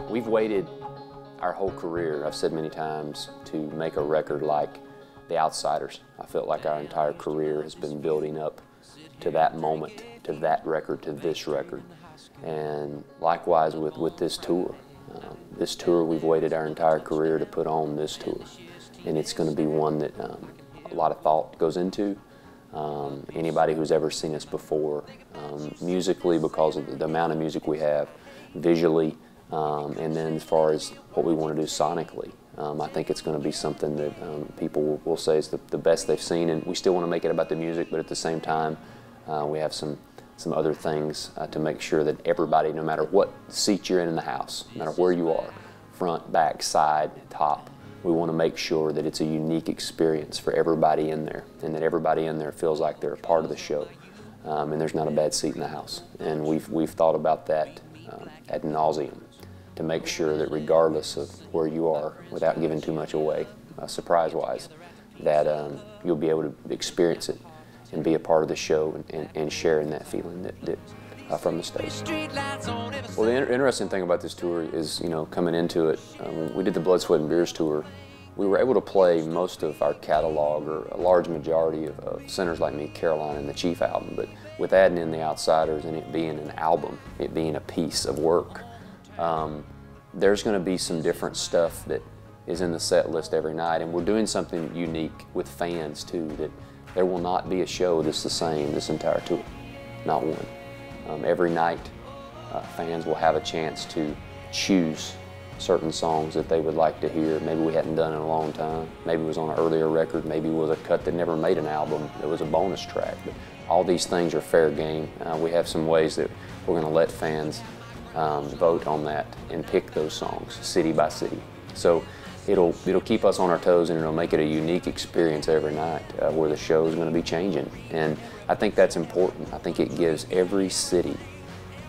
We've waited our whole career, I've said many times, to make a record like The Outsiders. I felt like our entire career has been building up to that moment, to that record, to this record. And likewise with this tour. This tour, we've waited our entire career to put on this tour. And it's going to be one that a lot of thought goes into. Anybody who's ever seen us before, musically, because of the amount of music we have, visually, and then as far as what we want to do sonically, I think it's going to be something that people will say is the best they've seen. And we still want to make it about the music, but at the same time, we have some other things to make sure that everybody, no matter what seat you're in the house, no matter where you are, front, back, side, top, we want to make sure that it's a unique experience for everybody in there, and that everybody in there feels like they're a part of the show, and there's not a bad seat in the house. And we've thought about that ad nauseum, to make sure that regardless of where you are, without giving too much away, surprise-wise, that you'll be able to experience it and be a part of the show and share in that feeling from the stage. Well, the interesting thing about this tour is, you know, coming into it, when we did the Blood, Sweat and Beers tour, we were able to play most of our catalog, or a large majority of Sinners Like Me, Caroline, and the Chief album. But with adding in The Outsiders and it being an album, it being a piece of work, there's going to be some different stuff that is in the set list every night. And we're doing something unique with fans too, that there will not be a show that's the same this entire tour, not one. Every night, fans will have a chance to choose certain songs that they would like to hear. Maybe we hadn't done in a long time. Maybe it was on an earlier record. Maybe it was a cut that never made an album. It was a bonus track. But all these things are fair game. We have some ways that we're going to let fans vote on that and pick those songs, city by city. So it'll keep us on our toes, and it'll make it a unique experience every night, where the show is going to be changing. And I think that's important. I think it gives every city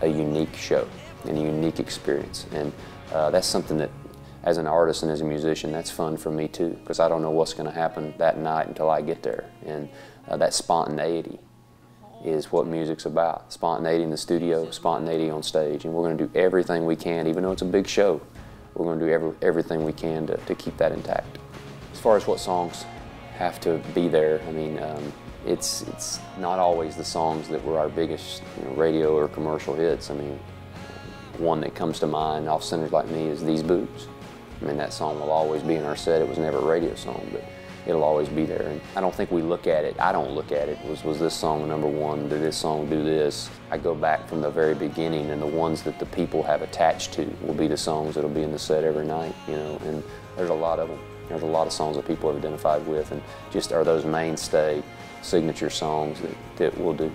a unique show and a unique experience. And that's something that, as an artist and as a musician, that's fun for me too, because I don't know what's going to happen that night until I get there. And that spontaneity is what music's about. Spontaneity in the studio, spontaneity on stage. And we're going to do everything we can, even though it's a big show, we're going to do everything we can to keep that intact. As far as what songs have to be there, I mean, it's not always the songs that were our biggest, you know, radio or commercial hits. I mean, one that comes to mind off Sinners Like Me is These Boobs. I mean, that song will always be in our set. It was never a radio song, but it'll always be there. And I don't think we look at it, I don't look at it, was this song number one, did this song do this? I go back from the very beginning, and the ones that the people have attached to will be the songs that'll be in the set every night, you know, and there's a lot of them. There's a lot of songs that people have identified with, and just are those mainstay signature songs that we'll do.